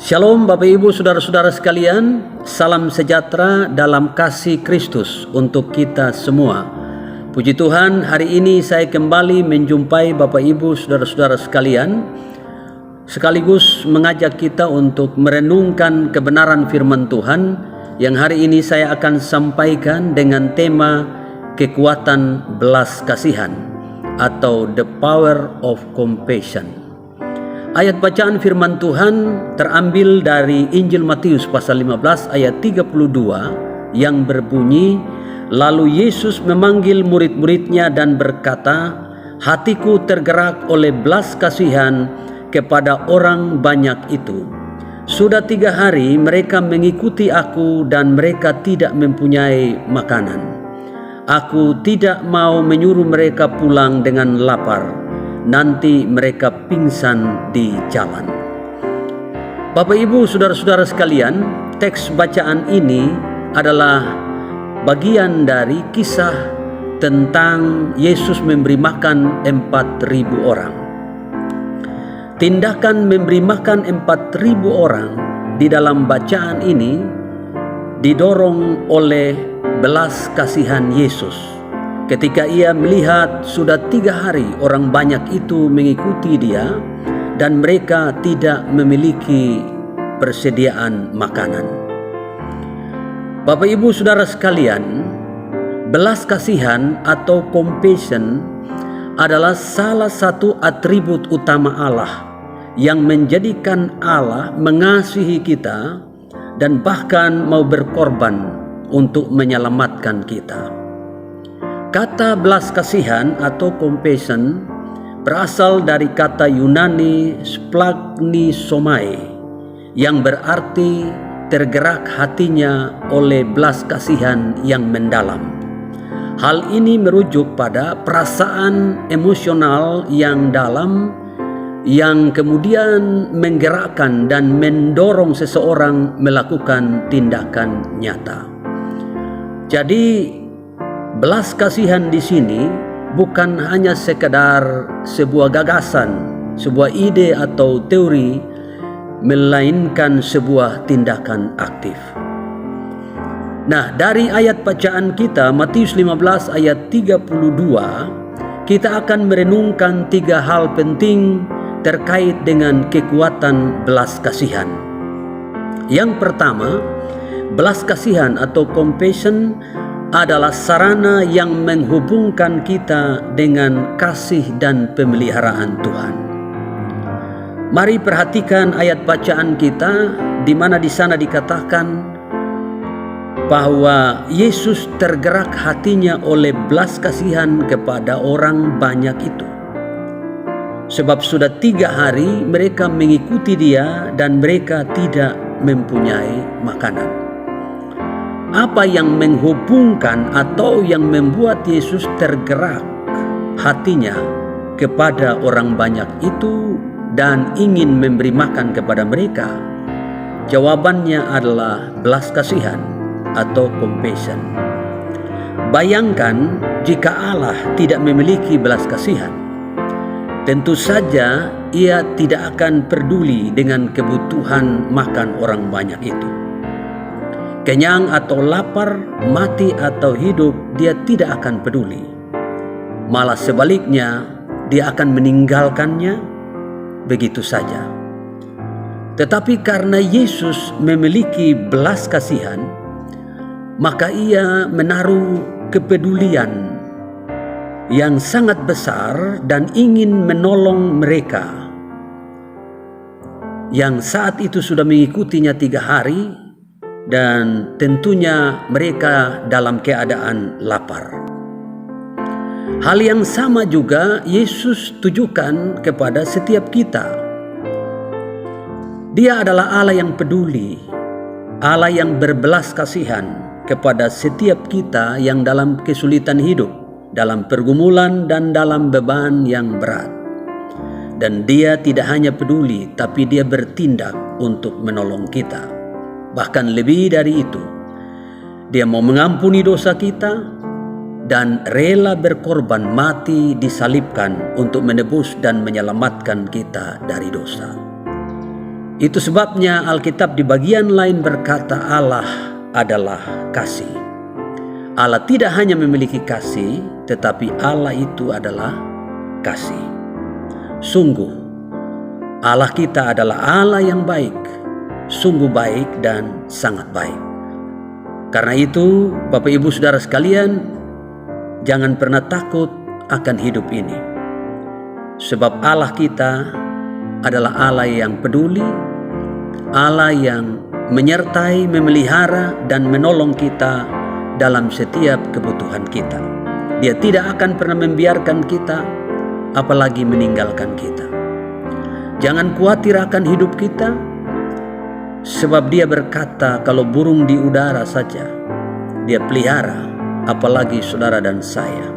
Shalom Bapak Ibu Saudara-saudara sekalian, salam sejahtera dalam kasih Kristus untuk kita semua. Puji Tuhan, hari ini saya kembali menjumpai Bapak Ibu Saudara-saudara sekalian, sekaligus mengajak kita untuk merenungkan kebenaran firman Tuhan yang hari ini saya akan sampaikan dengan tema kekuatan belas kasihan atau the power of compassion. Ayat bacaan firman Tuhan terambil dari Injil Matius pasal 15 ayat 32 yang berbunyi, "Lalu Yesus memanggil murid-muridnya dan berkata, hatiku tergerak oleh belas kasihan kepada orang banyak itu. Sudah 3 hari mereka mengikuti aku dan mereka tidak mempunyai makanan. Aku tidak mau menyuruh mereka pulang dengan lapar. Nanti mereka pingsan di jalan." Bapak Ibu Saudara-saudara sekalian, teks bacaan ini adalah bagian dari kisah tentang Yesus memberi makan 4.000 orang. Tindakan memberi makan 4.000 orang di dalam bacaan ini didorong oleh belas kasihan Yesus. Ketika ia melihat sudah 3 hari orang banyak itu mengikuti dia dan mereka tidak memiliki persediaan makanan. Bapak Ibu Saudara sekalian, belas kasihan atau compassion adalah salah satu atribut utama Allah yang menjadikan Allah mengasihi kita dan bahkan mau berkorban untuk menyelamatkan kita. Kata belas kasihan atau compassion berasal dari kata Yunani splagnisomai yang berarti tergerak hatinya oleh belas kasihan yang mendalam. Hal ini merujuk pada perasaan emosional yang dalam yang kemudian menggerakkan dan mendorong seseorang melakukan tindakan nyata. Jadi belas kasihan di sini bukan hanya sekedar sebuah gagasan, sebuah ide atau teori, melainkan sebuah tindakan aktif. Nah, dari ayat bacaan kita Matius 15 ayat 32, kita akan merenungkan 3 hal penting terkait dengan kekuatan belas kasihan. Yang pertama, belas kasihan atau compassion adalah sarana yang menghubungkan kita dengan kasih dan pemeliharaan Tuhan. Mari perhatikan ayat bacaan kita di mana di sana dikatakan bahwa Yesus tergerak hatinya oleh belas kasihan kepada orang banyak itu. Sebab sudah 3 hari mereka mengikuti dia dan mereka tidak mempunyai makanan. Apa yang menghubungkan atau yang membuat Yesus tergerak hatinya kepada orang banyak itu dan ingin memberi makan kepada mereka? Jawabannya adalah belas kasihan atau compassion. Bayangkan jika Allah tidak memiliki belas kasihan, tentu saja ia tidak akan peduli dengan kebutuhan makan orang banyak itu. Kenyang atau lapar, mati atau hidup, dia tidak akan peduli. Malah sebaliknya, dia akan meninggalkannya begitu saja. Tetapi karena Yesus memiliki belas kasihan, maka ia menaruh kepedulian yang sangat besar dan ingin menolong mereka yang saat itu sudah mengikutinya 3 hari dan tentunya mereka dalam keadaan lapar. Hal yang sama juga Yesus tujukan kepada setiap kita. Dia adalah Allah yang peduli, Allah yang berbelas kasihan kepada setiap kita yang dalam kesulitan hidup, dalam pergumulan dan dalam beban yang berat. Dan dia tidak hanya peduli, tapi dia bertindak untuk menolong kita. Bahkan lebih dari itu, dia mau mengampuni dosa kita dan rela berkorban mati disalibkan untuk menebus dan menyelamatkan kita dari dosa. Itu sebabnya Alkitab di bagian lain berkata Allah adalah kasih. Allah tidak hanya memiliki kasih, tetapi Allah itu adalah kasih. Sungguh, Allah kita adalah Allah yang baik, sungguh baik dan sangat baik. Karena itu, Bapak Ibu Saudara sekalian, jangan pernah takut akan hidup ini. Sebab Allah kita adalah Allah yang peduli, Allah yang menyertai, memelihara, dan menolong kita dalam setiap kebutuhan kita. Dia tidak akan pernah membiarkan kita, apalagi meninggalkan kita. Jangan khawatir akan hidup kita, sebab Dia berkata kalau burung di udara saja Dia pelihara, apalagi saudara dan saya.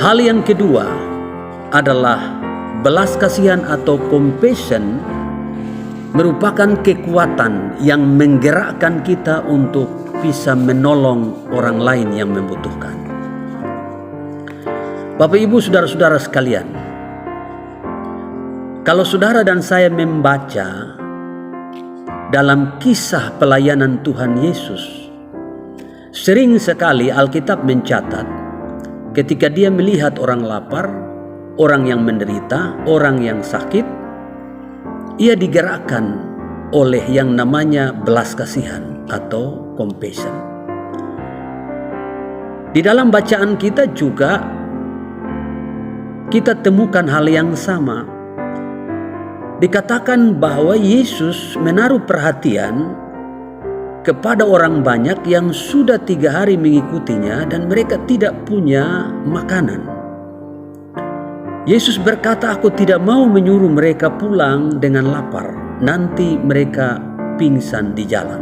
Hal yang kedua adalah belas kasihan atau compassion merupakan kekuatan yang menggerakkan kita untuk bisa menolong orang lain yang membutuhkan. Bapak Ibu saudara-saudara sekalian, kalau saudara dan saya membaca dalam kisah pelayanan Tuhan Yesus, sering sekali Alkitab mencatat ketika Dia melihat orang lapar, orang yang menderita, orang yang sakit, Ia digerakkan oleh yang namanya belas kasihan atau compassion. Di dalam bacaan kita juga kita temukan hal yang sama. Dikatakan bahwa Yesus menaruh perhatian kepada orang banyak yang sudah 3 hari mengikutinya dan mereka tidak punya makanan. Yesus berkata, "Aku tidak mau menyuruh mereka pulang dengan lapar, nanti mereka pingsan di jalan."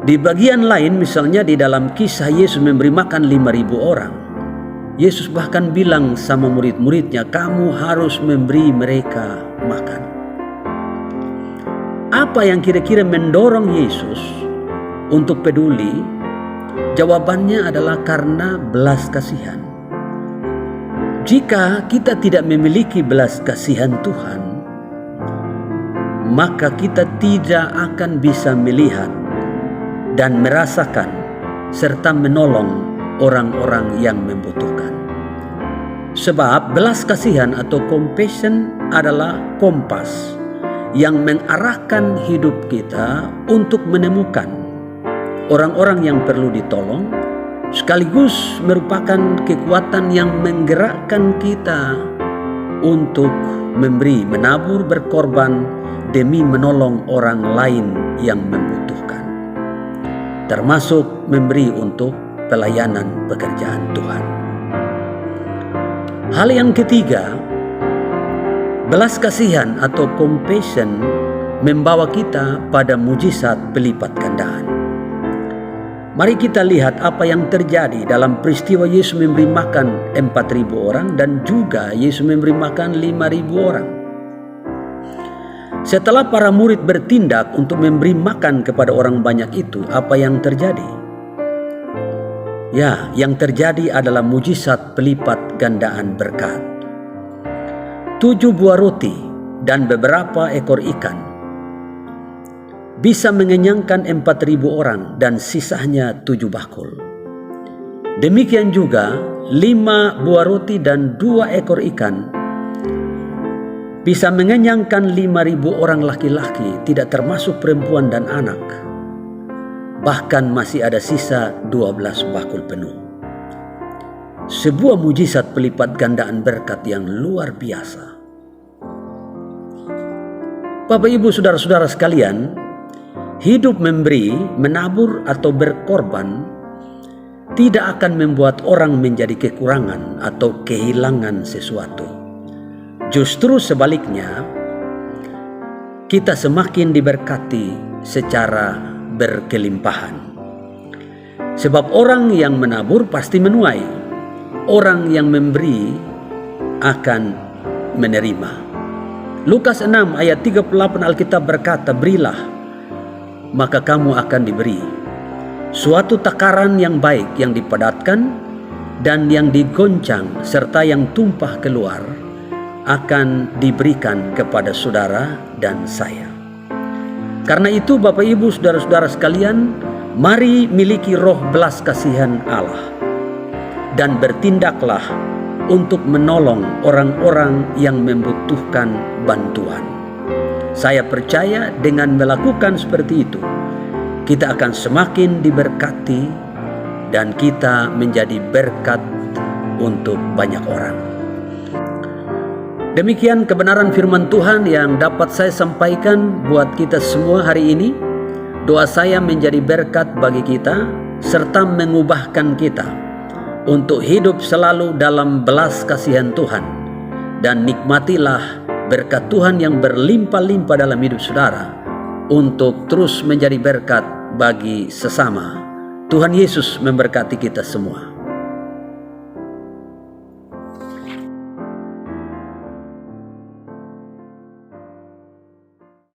Di bagian lain, misalnya di dalam kisah Yesus memberi makan 5.000 orang, Yesus bahkan bilang sama murid-muridnya, "Kamu harus memberi mereka makan." Apa yang kira-kira mendorong Yesus untuk peduli? Jawabannya adalah karena belas kasihan. Jika kita tidak memiliki belas kasihan Tuhan, maka kita tidak akan bisa melihat dan merasakan serta menolong orang-orang yang membutuhkan. Sebab belas kasihan atau compassion adalah kompas yang mengarahkan hidup kita untuk menemukan orang-orang yang perlu ditolong, sekaligus merupakan kekuatan yang menggerakkan kita untuk memberi, menabur, berkorban demi menolong orang lain yang membutuhkan, termasuk memberi untuk pelayanan pekerjaan Tuhan. Hal yang ketiga, belas kasihan atau compassion membawa kita pada mujizat pelipat gandaan. Mari kita lihat apa yang terjadi dalam peristiwa Yesus memberi makan 4.000 orang dan juga Yesus memberi makan 5.000 orang. Setelah para murid bertindak untuk memberi makan kepada orang banyak itu, apa yang terjadi? Ya, yang terjadi adalah mujizat pelipat gandaan berkat. 7 buah roti dan beberapa ekor ikan bisa mengenyangkan 4.000 orang dan sisanya 7 bakul. Demikian juga 5 buah roti dan 2 ekor ikan bisa mengenyangkan 5.000 orang laki-laki, tidak termasuk perempuan dan anak. Bahkan masih ada sisa 12 bakul penuh. Sebuah mujizat pelipat gandaan berkat yang luar biasa. Bapak Ibu saudara-saudara sekalian, hidup memberi, menabur atau berkorban tidak akan membuat orang menjadi kekurangan atau kehilangan sesuatu. Justru sebaliknya, kita semakin diberkati secara berkelimpahan. Sebab orang yang menabur pasti menuai, orang yang memberi akan menerima. Lukas 6 ayat 38 Alkitab berkata, "Berilah, maka kamu akan diberi. Suatu takaran yang baik, yang dipadatkan dan yang digoncang serta yang tumpah keluar akan diberikan kepada saudara dan saya. Karena itu Bapak Ibu saudara-saudara sekalian, mari miliki roh belas kasihan Allah dan bertindaklah untuk menolong orang-orang yang membutuhkan bantuan. Saya percaya dengan melakukan seperti itu, kita akan semakin diberkati dan kita menjadi berkat untuk banyak orang. Demikian kebenaran firman Tuhan yang dapat saya sampaikan buat kita semua hari ini. Doa saya menjadi berkat bagi kita serta mengubahkan kita untuk hidup selalu dalam belas kasihan Tuhan, dan nikmatilah berkat Tuhan yang berlimpah-limpah dalam hidup saudara untuk terus menjadi berkat bagi sesama. Tuhan Yesus memberkati kita semua.